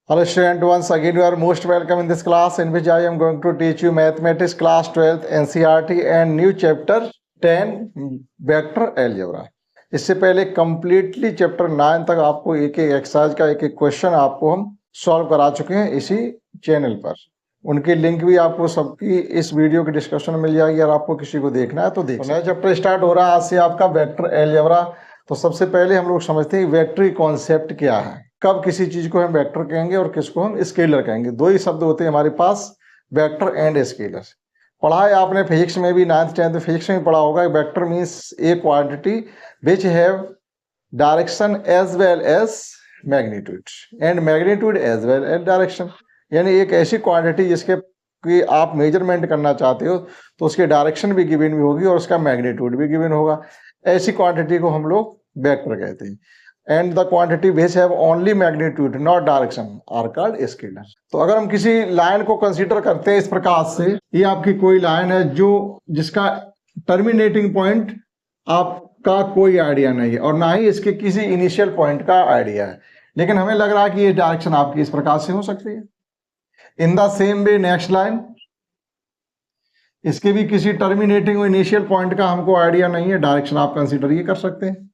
Hello student, once again you are most welcome in this class in which I am going to teach you mathematics class 12th NCERT and new chapter 10 vector algebra। इससे पहले completely chapter 9 तक आपको एक एक exercise का एक एक question आपको हम सॉल्व करा चुके हैं इसी चैनल पर। उनकी लिंक भी आपको सबकी इस वीडियो के डिस्क्रिप्शन में मिल जाएगी। अगर आपको किसी को देखना है तो देख। नया चैप्टर स्टार्ट हो रहा है आज से आपका वेक्टर अलजेब्रा। तो सबसे पहले हम लोग समझते हैं वेक्टर कॉन्सेप्ट क्या है, कब किसी चीज को हम वेक्टर कहेंगे और किसको हम स्केलर कहेंगे। दो ही शब्द होते हैं हमारे पास, वेक्टर एंड स्केलर। पढ़ा है आपने फिजिक्स में भी, 9th 10th फिजिक्स में पढ़ा होगा। Vector means a quantity which have direction as well as magnitude and magnitude as well as direction. यानी एक ऐसी क्वांटिटी जिसके कि आप मेजरमेंट करना चाहते हो तो उसके डायरेक्शन भी गिवन भी होगी और उसका मैग्नीट्यूड भी गिवन होगा। ऐसी क्वांटिटी को हम लोग वेक्टर कहते हैं। And the quantity which have only magnitude not direction are called scalar. तो अगर हम किसी लाइन को कंसीडर करते हैं इस प्रकार से, ये आपकी कोई लाइन है जो जिसका टर्मिनेटिंग पॉइंट आपका कोई आइडिया नहीं है और ना ही इसके किसी इनिशियल पॉइंट का आइडिया है, लेकिन हमें लग रहा है कि ये डायरेक्शन आपकी इस प्रकार से हो सकती है। In the same way next line, इसके भी किसी टर्मिनेटिंग और इनिशियल पॉइंट का हमको आइडिया नहीं है, डायरेक्शन आप कंसीडर ये कर सकते हैं,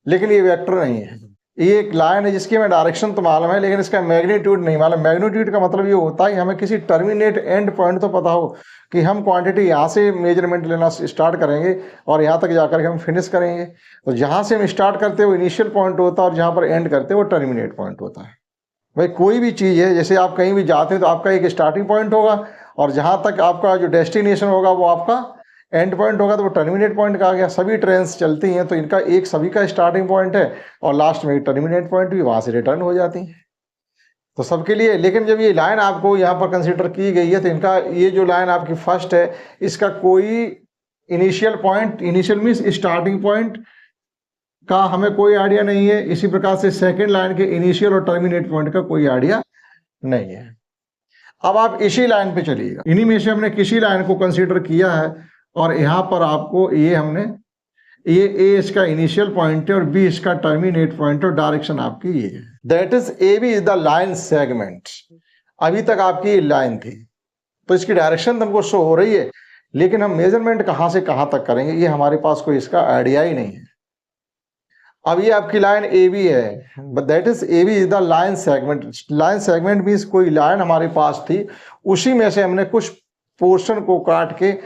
लेकिन ये वेक्टर नहीं है। ये एक लाइन है जिसकी हमें डायरेक्शन तो मालूम है लेकिन इसका मैग्नीट्यूड नहीं मालूम। मैग्नीट्यूड का मतलब ये होता है हमें किसी टर्मिनेट एंड पॉइंट तो पता हो कि हम क्वांटिटी यहाँ से मेजरमेंट लेना स्टार्ट करेंगे और यहाँ तक जाकर के हम फिनिश करेंगे। तो जहाँ से हम स्टार्ट करते हैं वो इनिशियल पॉइंट होता है और जहाँ पर एंड करते हैं वो टर्मिनेट पॉइंट होता है। भाई कोई भी चीज़ है, जैसे आप कहीं भी जाते हैं तो आपका एक स्टार्टिंग पॉइंट होगा और जहाँ तक आपका जो डेस्टिनेशन होगा वो आपका एंड पॉइंट होगा, तो वो टर्मिनेट पॉइंट का आ गया। सभी ट्रेन्स चलती हैं तो इनका एक सभी का स्टार्टिंग पॉइंट है और लास्ट में टर्मिनेट पॉइंट भी वहाँ से रिटर्न हो जाती है तो सबके लिए। लेकिन जब ये लाइन आपको यहाँ पर कंसिडर की गई है तो इनका ये जो लाइन आपकी फर्स्ट है इसका कोई initial point, initial means starting point का हमें कोई आइडिया नहीं है। इसी प्रकार से सेकेंड लाइन के इनिशियल और टर्मिनेट पॉइंट का कोई आइडिया नहीं है। अब आप इसी लाइन पे चलिएगा, इन्हीं में से हमने किसी लाइन को कंसीडर किया है और यहाँ पर आपको ये हमने ये ए इसका इनिशियल पॉइंट है और बी इसका टर्मिनेट पॉइंट है और डायरेक्शन आपकी ये है। That is A B is the line segment. अभी तक आपकी ये लाइन थी तो इसकी डायरेक्शन तुमको शो हो रही है, लेकिन हम मेजरमेंट कहाँ से कहाँ तक करेंगे ये हमारे पास कोई इसका आइडिया ही नहीं है। अब ये आपकी लाइन ए बी है, but that is A B is the line segment. Line segment means कोई लाइन हमारे पास थी, उसी में से हमने कुछ पोर्शन को काट के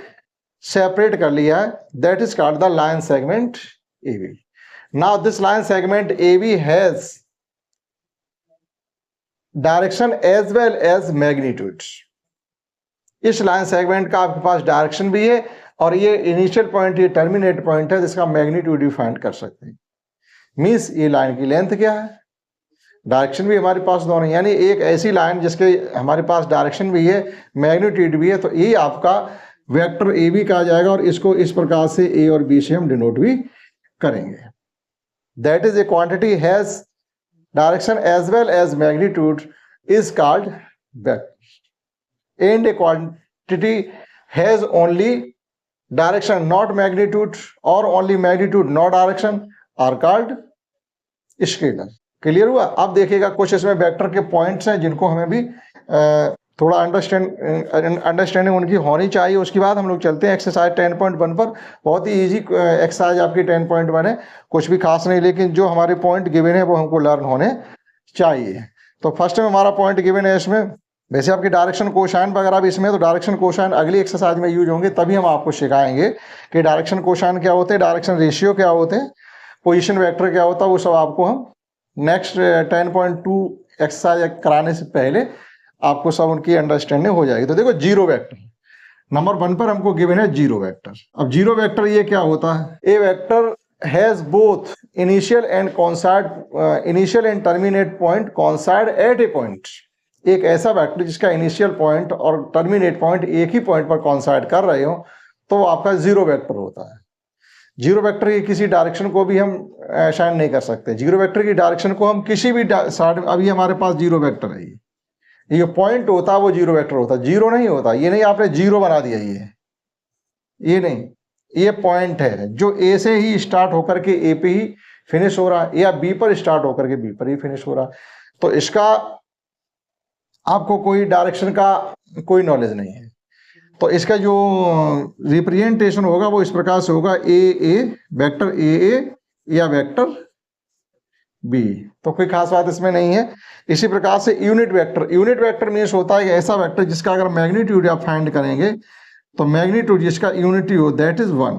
सेपरेट कर लिया है। That is called the line segment A B. Now this line segment A B has direction as well as magnitude. इस लाइन सेगमेंट का आपके पास डायरेक्शन भी है और ये इनिशियल पॉइंट, ये टर्मिनेट पॉइंट है जिसका मैग्नीट्यूड भी फाइंड कर सकते हैं। मीन्स ये लाइन की लेंथ क्या है, डायरेक्शन भी हमारे पास दोनों, यानी एक ऐसी लाइन जिसके हमारे पास डायरेक्शन भी है मैग्नीट्यूड भी है, तो ये आपका वेक्टर ए बी कहा जाएगा और इसको इस प्रकार से ए और बी से हम डिनोट भी करेंगे। That is a quantity has direction as well as magnitude is called vector and a quantity has only direction not magnitude और only magnitude not direction are called scalar. Clear हुआ? अब देखिएगा कुछ इसमें वेक्टर के points हैं जिनको हमें भी थोड़ा अंडरस्टैंडिंग उनकी होनी चाहिए। उसके बाद हम लोग चलते हैं एक्सरसाइज 10.1 पर। बहुत ही इजी एक्सरसाइज आपकी 10.1 है, कुछ भी खास नहीं, लेकिन जो हमारे पॉइंट गिवन है वो हमको लर्न होने चाहिए। तो फर्स्ट में हमारा पॉइंट गिवन है, इसमें वैसे आपकी डायरेक्शन कोसाइन वगैरह भी इसमें, तो डायरेक्शन कोसाइन अगली एक्सरसाइज में यूज होंगे, तभी हम आपको सिखाएंगे कि डायरेक्शन कोसाइन क्या होते हैं, डायरेक्शन रेशियो क्या होते हैं, पोजीशन वेक्टर क्या होता है, वो सब आपको हम नेक्स्ट 10.2 एक्सरसाइज कराने से पहले आपको सब उनकी अंडरस्टैंडिंग हो जाएगी। तो देखो जीरो वेक्टर नंबर 1 पर हमको गिवन है जीरो वेक्टर। अब जीरो वेक्टर ये क्या होता है? A vector has both initial and coincide, initial and terminate point coincide at a point. एक ऐसा वेक्टर जिसका इनिशियल पॉइंट और टर्मिनेट पॉइंट एक ही पॉइंट पर कोइंसाइड कर रहे हो तो वो आपका जीरो वेक्टर होता है। जीरो वेक्टर की किसी डायरेक्शन को भी हम असाइन नहीं कर सकते। जीरो वेक्टर की डायरेक्शन को हम किसी भी अभी हमारे पास जीरो वेक्टर है, ये पॉइंट होता है वो जीरो वेक्टर होता है, जीरो नहीं होता। ये नहीं आपने जीरो बना दिया, ये नहीं, ये पॉइंट है जो ए से ही स्टार्ट होकर के ए पे ही फिनिश हो रहा है या बी पर स्टार्ट होकर के बी पर ही फिनिश हो रहा है। तो इसका आपको कोई डायरेक्शन का कोई नॉलेज नहीं है, तो इसका जो रिप्रेजेंटेशन होगा वो इस प्रकार से होगा, ए वेक्टर ए या वेक्टर बी। तो कोई खास बात इसमें नहीं है। इसी प्रकार से यूनिट वेक्टर मीन्स होता है ऐसा वेक्टर जिसका अगर मैग्नीट्यूड आप फाइंड करेंगे तो मैग्नीट्यूड जिसका यूनिटी हो दैट इज 1।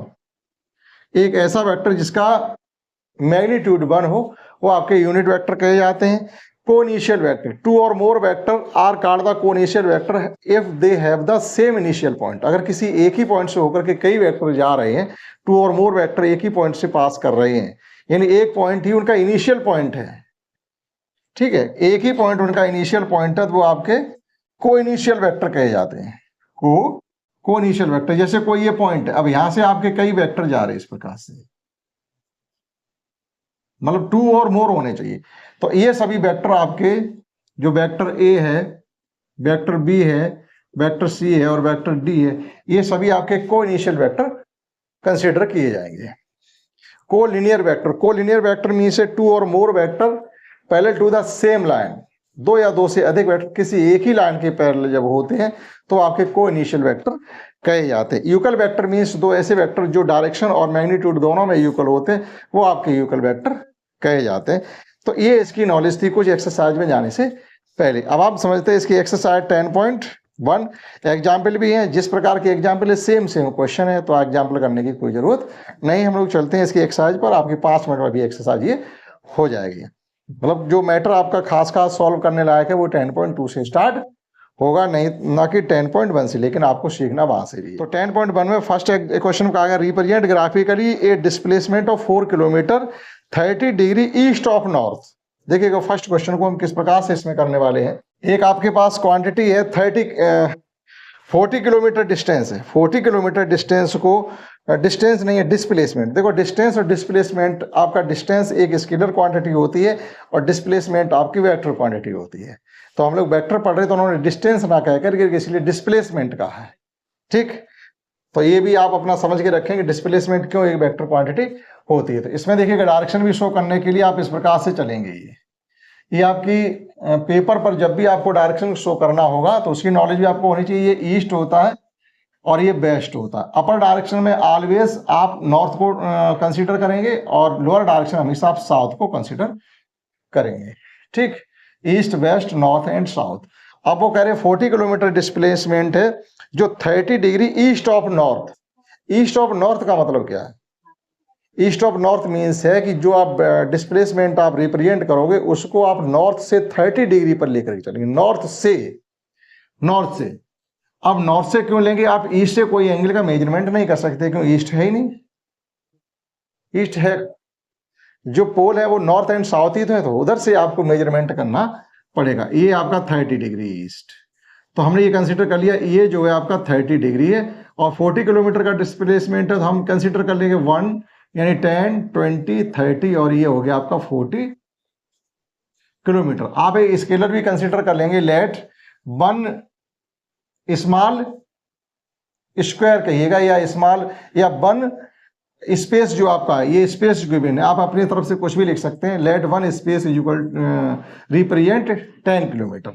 एक ऐसा वेक्टर जिसका मैग्नीट्यूड 1 हो वो आपके यूनिट वेक्टर कहे जाते हैं। कोइनिशियल वेक्टर, टू और more vector are called the coinitial vector if they have the same initial point. अगर किसी एक ही पॉइंट से होकर के कई वेक्टर जा रहे हैं, टू और मोर वेक्टर एक ही पॉइंट से पास कर रहे हैं, यानी एक पॉइंट ही उनका इनिशियल पॉइंट है, ठीक है, एक ही पॉइंट उनका इनिशियल पॉइंट है, तो वो आपके कोइनिशियल वेक्टर कहे जाते हैं। कोइनिशियल वेक्टर, जैसे कोई ये पॉइंट है, अब यहां से आपके कई वेक्टर जा रहे हैं इस प्रकार से, मतलब टू और मोर होने चाहिए। तो ये सभी वेक्टर आपके, जो वेक्टर ए है, वेक्टर बी है, वेक्टर सी है और वेक्टर डी है, ये सभी आपके कोइनिशियल वेक्टर कंसीडर किए जाएंगे। कोलिनियर वेक्टर मीन्स से टू और more vector parallel to the same line, दो या दो से अधिक वेक्टर किसी एक ही लाइन के पैरेलल जब होते हैं तो आपके कोइनिशियल वेक्टर कहे जाते हैं। यूकल वेक्टर मीन्स दो ऐसे वेक्टर जो डायरेक्शन और मैग्नीट्यूड दोनों में यूकल होते हैं, वो आपके यूकल वेक्टर कहे जाते हैं। तो ये इसकी नॉलेज थी कुछ एक्सरसाइज में जाने से पहले। अब आप समझते हैं इसकी एक्सरसाइज 10.1 एग्जाम्पल भी है, जिस प्रकार के एग्जाम्पल है सेम क्वेश्चन है, तो एग्जाम्पल करने की कोई जरूरत नहीं। हम लोग चलते हैं इसकी एक्सरसाइज पर, आपकी 5 मिनट में भी एक्सरसाइज ये हो जाएगी। मतलब जो मैटर आपका खास सॉल्व करने लायक है वो 10.2 से स्टार्ट होगा, नहीं ना कि 10.1 से, लेकिन आपको सीखना वहां से भी। तो 10.1 में फर्स्ट क्वेश्चन कहा गया, represent graphically A displacement of 4 kilometre 30 degree east of north. देखिएगा फर्स्ट क्वेश्चन को हम किस प्रकार से इसमें करने वाले हैं। एक आपके पास क्वांटिटी है 40 किलोमीटर डिस्टेंस है, 40 किलोमीटर डिस्टेंस को, डिस्टेंस नहीं है डिस्प्लेसमेंट। देखो डिस्टेंस और डिस्प्लेसमेंट, आपका डिस्टेंस एक स्केलर क्वांटिटी होती है और डिस्प्लेसमेंट आपकी वेक्टर क्वांटिटी होती है। तो हम लोग वेक्टर पढ़ रहे तो उन्होंने डिस्टेंस ना कह करके इसलिए डिस्प्लेसमेंट कहा है, ठीक। तो ये भी आप अपना समझ के रखेंगे डिस्प्लेसमेंट क्यों एक वेक्टर क्वांटिटी होती है। तो इसमें देखिएगा डायरेक्शन भी शो करने के लिए आप इस प्रकार से चलेंगे। ये आपकी पेपर पर जब भी आपको डायरेक्शन शो करना होगा तो उसकी नॉलेज भी आपको होनी चाहिए। ये ईस्ट होता है और ये वेस्ट होता है। अपर डायरेक्शन में ऑलवेज आप नॉर्थ को कंसीडर करेंगे और लोअर डायरेक्शन हमेशा आप साउथ को कंसीडर करेंगे, ठीक। East west north and south. अब वो कह रहे हैं 40 किलोमीटर डिस्प्लेसमेंट है जो 30 degree east of north. East of north का मतलब क्या है? ईस्ट ऑफ नॉर्थ मीन्स है कि जो आप डिस्प्लेसमेंट आप रिप्रेजेंट करोगे उसको आप नॉर्थ से 30 डिग्री पर लेकर के चलेंगे, नॉर्थ से। अब नॉर्थ से क्यों लेंगे? आप ईस्ट से कोई एंगल का मेजरमेंट नहीं कर सकते, क्यों? ईस्ट है ही नहीं। ईस्ट है, जो पोल है वो नॉर्थ एंड साउथ ही तो है, तो उधर से आपको मेजरमेंट करना पड़ेगा। ये आपका 30 डिग्री ईस्ट, तो हमने ये कंसीडर कर लिया। ये जो है आपका 30 डिग्री है और 40 किलोमीटर का डिस्प्लेसमेंट है, तो हम कंसीडर कर लेंगे 1 यानी 10 20 30 और ये हो गया आपका 40 किलोमीटर। आप एक स्केलर भी कंसीडर कर लेंगे, लेट 1 स्मॉल स्क्वायर कहिएगा या स्मॉल या 1 स्पेस जो आपका ये स्पेस गिवन है, आप अपनी तरफ से कुछ भी लिख सकते हैं। Let 1 space is equal represent 10 kilometre.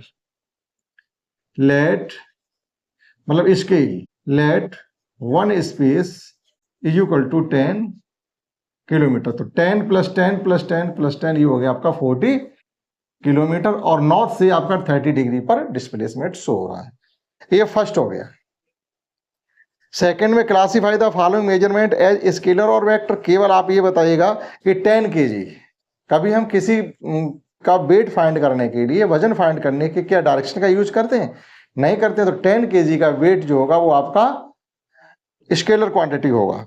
Let मतलब इसके let 1 space is equal to 10 kilometre. तो 10 + 10 + 10 + 10 ये हो गया आपका 40 किलोमीटर और नॉर्थ से आपका 30 डिग्री पर डिस्प्लेसमेंट शो हो रहा है। ये फर्स्ट हो गया। सेकेंड में classify the following measurement as scalar और वेक्टर। केवल आप ये बताइएगा कि 10 kg, कभी हम किसी का वेट फाइंड करने के लिए, वजन फाइंड करने के क्या डायरेक्शन का यूज करते हैं? नहीं करते। तो 10 kg का वेट जो होगा वो आपका स्केलर क्वांटिटी होगा।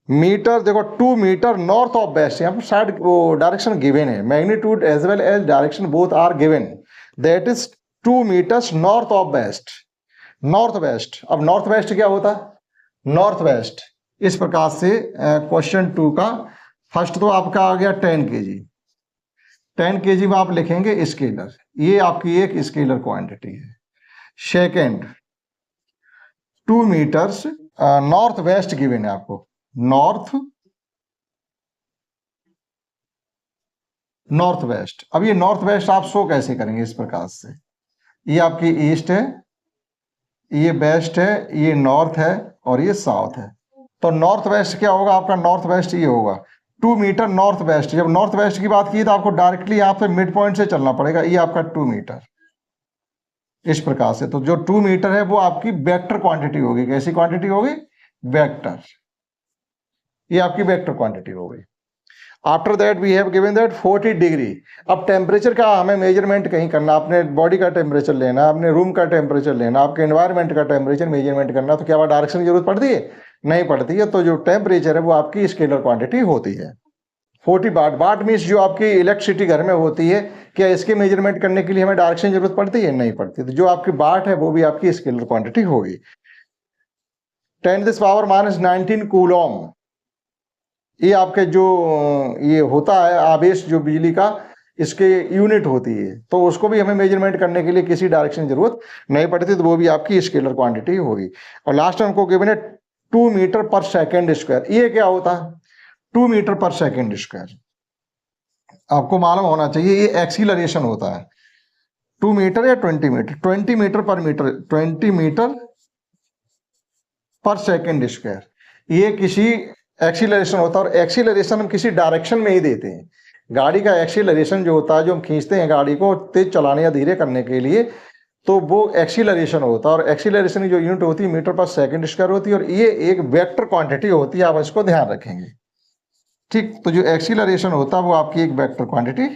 मीटर, देखो 2 मीटर नॉर्थ ऑफ वेस्ट, यहाँ पर साइड वो डायरेक्शन गिवन है, magnitude as well as direction both are given, that is 2 metres north of west. North west, अब नॉर्थ वेस्ट क्या होता है? नॉर्थ वेस्ट इस प्रकार से क्वेश्चन 2 का फर्स्ट तो आपका आ गया 10 kg। 10 kg में आप लिखेंगे स्केलर, ये आपकी एक स्केलर क्वांटिटी है। Second 2 metres north west given है आपको, नॉर्थ वेस्ट। अब ये नॉर्थ वेस्ट आप शो कैसे करेंगे? इस प्रकार से ये आपकी ईस्ट है, ये वेस्ट है, ये नॉर्थ है और ये साउथ है। तो नॉर्थ वेस्ट क्या होगा आपका? नॉर्थ वेस्ट ये होगा 2 मीटर नॉर्थ वेस्ट। जब नॉर्थ वेस्ट की बात की तो आपको डायरेक्टली यहाँ पे मिड पॉइंट से चलना पड़ेगा। ये आपका 2 मीटर इस प्रकार से। तो जो 2 मीटर है वो आपकी वेक्टर क्वांटिटी होगी। कैसी क्वांटिटी होगी? वेक्टर। ये आपकी वेक्टर क्वांटिटी हो गई। After that we have given that 40 degree. अब टेम्परेचर का हमें मेजरमेंट कहीं करना, अपने बॉडी का टेम्परेचर लेना, अपने रूम का टेम्परेचर लेना, आपके एनवायरनमेंट का टेम्परेचर मेजरमेंट करना, तो क्या वह डायरेक्शन की जरूरत पड़ती है? नहीं पड़ती है। तो जो टेम्परेचर है वो आपकी स्केलर क्वांटिटी होती है। 40 वाट। वाट मीन्स जो आपकी इलेक्ट्रिसिटी घर में होती है, क्या इसके मेजरमेंट करने के लिए हमें डायरेक्शन की जरूरत पड़ती है? नहीं पड़ती। तो जो आपकी वाट है वो भी आपकी स्केलर क्वांटिटी होगी। 10⁻⁻19 कूलॉम, ये आपके जो ये होता है आवेश जो बिजली का, इसके यूनिट होती है, तो उसको भी हमें मेजरमेंट करने के लिए किसी डायरेक्शन की जरूरत नहीं पड़ती, तो वो भी आपकी स्केलर क्वांटिटी होगी। और लास्ट हमको गिवन है 2 मीटर पर सेकेंड स्क्वायर। ये क्या होता है? 2 मीटर पर सेकेंड स्क्वायर आपको मालूम होना चाहिए। ये एक्सीलरेशन होता है। 2 मीटर या 20 मीटर? 20 मीटर पर मीटर, 20 मीटर पर सेकेंड स्क्वायर। ये किसी एक्सीलरेशन होता है। और एक्सीलरेशन हम किसी डायरेक्शन में ही देते हैं। गाड़ी का एक्सीलरेशन जो होता है, जो हम खींचते हैं गाड़ी को तेज चलाने या धीरे करने के लिए, तो वो एक्सीलरेशन होता है। और एक्सीलरेशन की जो यूनिट होती है मीटर पर सेकंड स्क्वायर होती है। और ये एक वेक्टर क्वांटिटी होती है, आप इसको ध्यान रखेंगे। ठीक, तो जो एक्सीलरेशन होता है वो आपकी एक वेक्टर क्वांटिटी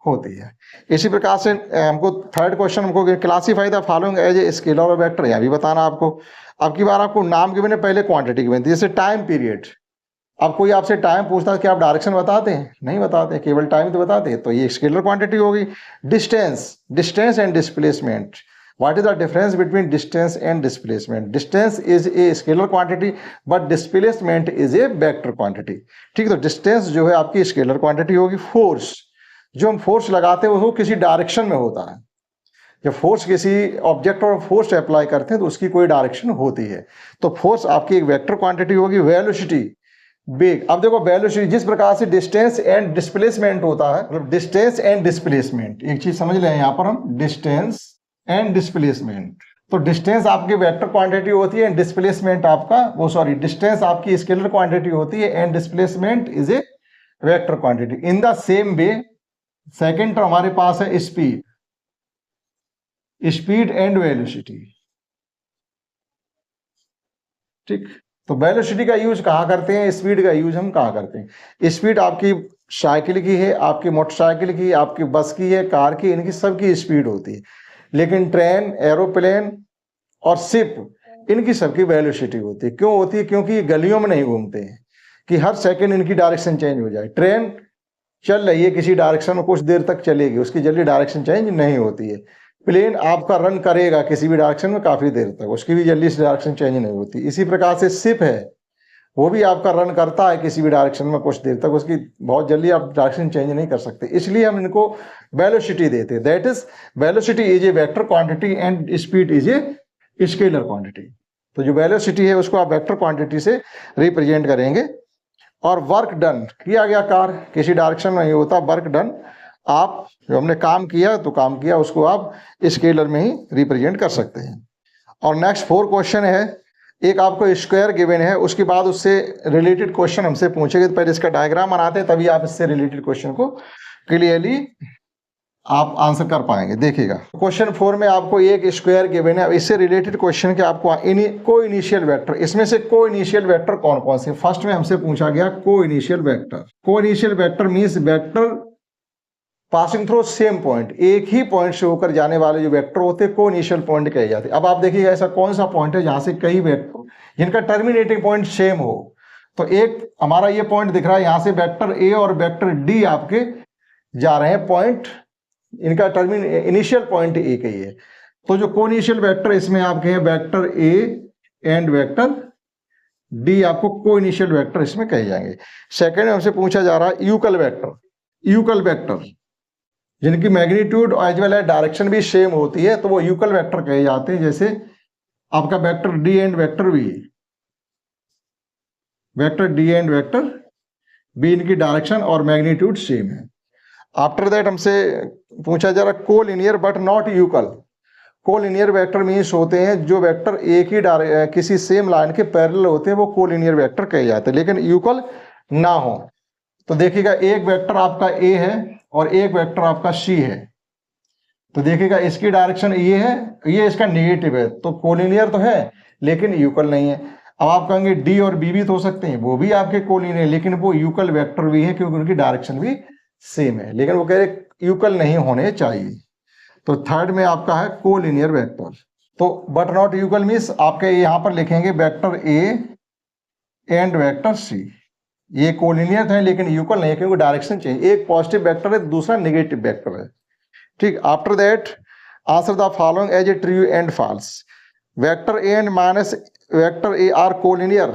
होती है। इसी प्रकार से हमको थर्ड क्वेश्चन हमको classify the following as a scalar और वेक्टर, यह भी बताना आपको। अब की बार आपको नाम गिवन है, पहले क्वांटिटी गिवन थी। जैसे टाइम पीरियड, अब कोई आपसे टाइम पूछता है कि आप डायरेक्शन बताते हैं? नहीं बताते, केवल टाइम तो बताते हैं, तो ये स्केलर क्वांटिटी होगी। Distance, distance and displacement, what is the difference between distance and displacement? Distance is a scalar quantity but displacement is a vector quantity. ठीक, तो डिस्टेंस जो है आपकी स्केलर क्वांटिटी होगी। फोर्स, जो हम फोर्स लगाते हैं वो किसी डायरेक्शन में होता है। जब फोर्स किसी ऑब्जेक्ट और फोर्स अप्लाई करते हैं तो उसकी कोई डायरेक्शन होती है, तो फोर्स आपकी एक वेक्टर क्वांटिटी होगी। वेलोसिटी, वेग, अब देखो वेलोसिटी जिस प्रकार से डिस्टेंस एंड डिस्प्लेसमेंट होता है, मतलब डिस्टेंस एंड डिस्प्लेसमेंट, एक चीज समझ लें यहाँ पर हम, डिस्टेंस एंड डिस्प्लेसमेंट। तो डिस्टेंस आपकी वेक्टर क्वांटिटी होती है, डिस्प्लेसमेंट आपका वो सॉरी डिस्टेंस आपकी स्केलर क्वांटिटी होती है, and displacement is a vector quantity. In the same way second term हमारे पास है स्पीड, स्पीड एंड वेलोसिटी। ठीक, तो वेलोसिटी का यूज कहाँ करते हैं, स्पीड का यूज हम कहाँ करते हैं? स्पीड आपकी साइकिल की है, आपकी मोटरसाइकिल की, आपकी बस की है, कार की, इनकी सबकी स्पीड होती है। लेकिन ट्रेन, एरोप्लेन और शिप, इनकी सबकी वेलोसिटी होती है। क्यों होती है? क्योंकि ये गलियों में नहीं घूमते हैं कि हर सेकंड इनकी डायरेक्शन चेंज हो जाए। ट्रेन चल रही है किसी डायरेक्शन में, कुछ देर तक चलेगी, उसकी जल्दी डायरेक्शन चेंज नहीं होती है। प्लेन आपका रन करेगा किसी भी डायरेक्शन में काफी देर तक, उसकी भी जल्दी से डायरेक्शन चेंज नहीं होती। इसी प्रकार से शिप है, वो भी आपका रन करता है किसी भी डायरेक्शन में कुछ देर तक, उसकी बहुत जल्दी आप डायरेक्शन चेंज नहीं कर सकते, इसलिए हम इनको वेलोसिटी देते हैं। That is velocity is a vector quantity and speed is a scalar quantity. तो जो वेलोसिटी है उसको आप वेक्टर क्वांटिटी से रिप्रेजेंट करेंगे। और वर्क डन, किया गया कार्य किसी डायरेक्शन में नहीं होता, वर्क डन आप जो हमने काम किया तो काम किया, उसको आप स्केलर में ही रिप्रेजेंट कर सकते हैं। और नेक्स्ट 4 क्वेश्चन है, एक आपको स्क्वायर गिवन है, उसके बाद उससे रिलेटेड क्वेश्चन हमसे पूछेंगे, तो पहले इसका डायग्राम बनाते हैं तभी आप इससे रिलेटेड क्वेश्चन को क्लियरली आप आंसर कर पाएंगे। देखिएगा क्वेश्चन 4 में आपको एक स्क्वायर गिवन है, इससे रिलेटेड क्वेश्चन के आपको को इनिशियल वेक्टर, इसमें से को इनिशियल वेक्टर कौन कौन से? फर्स्ट में हमसे पूछा गया को इनिशियल वेक्टर। को initial vector means vector passing through same point, एक ही पॉइंट से होकर जाने वाले जो वेक्टर होते हैं को इनिशियल पॉइंट कहे जाते हैं। अब आप देखिएगा ऐसा कौन सा पॉइंट है जहां से कई वेक्टर जिनका टर्मिनेटिंग पॉइंट सेम हो। तो एक हमारा ये पॉइंट दिख रहा है, यहां से वेक्टर ए और वेक्टर डी आपके जा रहे हैं, पॉइंट इनका इनिशियल पॉइंट एक ही है। तो जो को इनिशियल वेक्टर इसमें आपके हैं vector A and vector D, आपको को इनिशियल वेक्टर इसमें कहे जाएंगे। सेकेंड हमसे पूछा जा रहा है यूकल वेक्टर। यूकल वेक्टर जिनकी magnitude as well as direction भी सेम होती है, तो वो यूकल वेक्टर कहे जाते हैं। जैसे आपका vector D and vector B, vector D and vector B, इनकी डायरेक्शन और मैग्नीट्यूड सेम है। आफ्टर दैट हमसे पूछा जा रहा collinear but not equal. Collinear vector means होते हैं जो वेक्टर एक ही किसी सेम लाइन के पैरेलल होते हैं, वो कोलिनियर वेक्टर कहे जाते हैं, लेकिन यूकल ना हो। तो देखिएगा एक वेक्टर आपका ए है और एक वेक्टर आपका सी है, तो देखिएगा इसकी डायरेक्शन ये है, ये इसका नेगेटिव है, तो कोलिनियर तो है लेकिन यूकल नहीं है। अब आप कहेंगे डी और बी भी तो हो सकते हैं, वो भी आपके कोलिनियर, लेकिन वो यूकल वेक्टर भी है क्योंकि उनकी डायरेक्शन भी सेम है, लेकिन वो कह रहे यूकल नहीं होने चाहिए। तो थर्ड में आपका है कोलिनियर वेक्टर। तो बट नॉट यूकल मीन्स आपके यहां पर लिखेंगे vector A and vector C, ये कोलिनियर है लेकिन यूकल नहीं है क्योंकि डायरेक्शन चेंज, एक पॉजिटिव वेक्टर है दूसरा नेगेटिव वेक्टर है। ठीक, after that answer the following as a true and false. Vector A and minus vector A are collinear,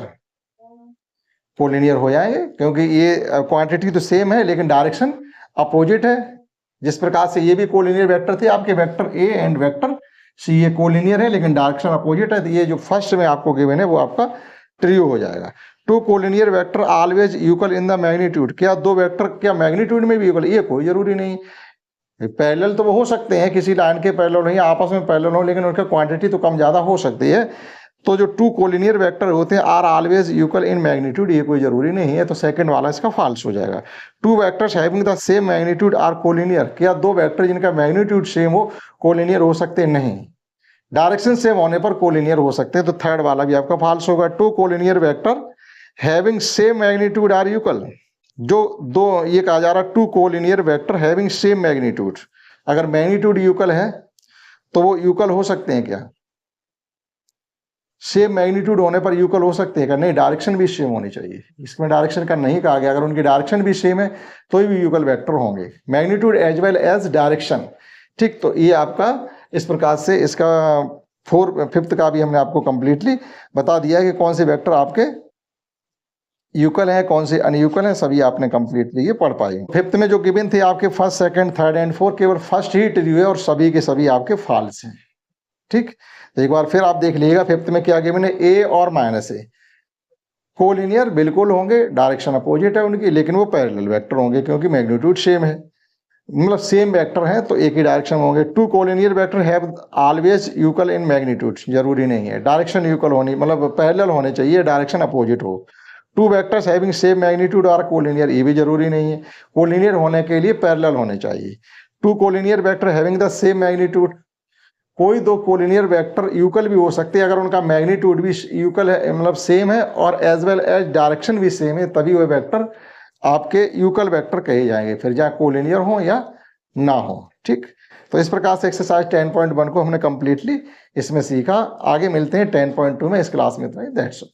collinear हो जाएंगे क्योंकि ये क्वांटिटी तो सेम है लेकिन डायरेक्शन अपोजिट है। जिस प्रकार से ये भी कोलिनियर वेक्टर थे आपके, vector A and vector C, ये कोलिनियर है लेकिन डायरेक्शन अपोजिट है, तो ये जो फर्स्ट में आपको गिवन है वो आपका ट्रू हो जाएगा। Two collinear vector always equal in the magnitude, क्या दो वेक्टर क्या मैग्नीट्यूड में भी इक्वल? ये कोई जरूरी नहीं। पैरेलल तो वो हो सकते हैं, किसी लाइन के पैरेलल नहीं आपस में पैरेलल हो, लेकिन उनका क्वांटिटी तो कम ज्यादा हो सकती है। तो जो टू कोलिनियर वेक्टर होते हैं are always equal in magnitude, ये कोई जरूरी नहीं है, तो सेकंड वाला इसका फॉल्स हो जाएगा। Two vectors having the same magnitude are collinear, क्या दो वेक्टर जिनका मैग्नीट्यूड सेम हो कोलिनियर हो सकते? नहीं, डायरेक्शन सेम होने पर कोलिनियर हो सकते हैं, तो थर्ड वाला भी आपका फॉल्स होगा। Two collinear vector having same magnitude are equal, जो दो ये कहा जा रहा है two collinear vector having same magnitude, अगर मैग्नीट्यूड इक्वल है तो वो इक्वल हो सकते हैं क्या? सेम मैग्नीट्यूड होने पर इक्वल हो सकते हैं क्या? नहीं, डायरेक्शन भी सेम होनी चाहिए, इसमें डायरेक्शन का नहीं कहा गया, अगर उनकी डायरेक्शन भी सेम है तो भी इक्वल वेक्टर होंगे, magnitude as well as direction. ठीक, तो ये आपका इस प्रकार से इसका फिफ्थ का भी हमने आपको कंप्लीटली बता दिया कि कौन से वेक्टर आपके यूकल है कौन से अनयूकल है, सभी आपने कंप्लीटली ये पढ़ पाए। फिफ्थ में जो गिवन थे आपके first second third and fourth, केवल फर्स्ट ही ट्रू है और सभी के सभी आपके फॉल्स हैं। ठीक, तो एक बार फिर आप देख लीजिएगा फिफ्थ में क्या गिवन है, ए और माइनस ए कोलिनियर बिल्कुल होंगे, डायरेक्शन अपोजिट है उनकी, लेकिन वो पैरेलल वेक्टर होंगे क्योंकि मैग्नीट्यूड सेम है, मतलब सेम वेक्टर है तो एक ही डायरेक्शन होंगे। Two collinear vector have always equal in magnitude, जरूरी नहीं है, डायरेक्शन इक्वल होनी मतलब पैरेलल होने चाहिए, डायरेक्शन अपोजिट हो। Two vectors having same magnitude are collinear, ये भी जरूरी नहीं है, कोलिनियर होने के लिए पैरेलल होने चाहिए। Two collinear vector having the same magnitude, कोई दो कोलिनियर वेक्टर यूकल भी हो सकते हैं अगर उनका मैग्नीट्यूड भी यूकल है, मतलब सेम है और एज वेल एज डायरेक्शन भी सेम है, तभी वो वेक्टर आपके यूकल वेक्टर कहे जाएंगे, फिर चाहे कोलिनियर हो या ना हो। ठीक, तो इस प्रकार से एक्सरसाइज 10.1 को हमने कंप्लीटली इसमें सीखा। आगे मिलते हैं 10.2 में, इस क्लास में इतना ही, दैट्स ऑल।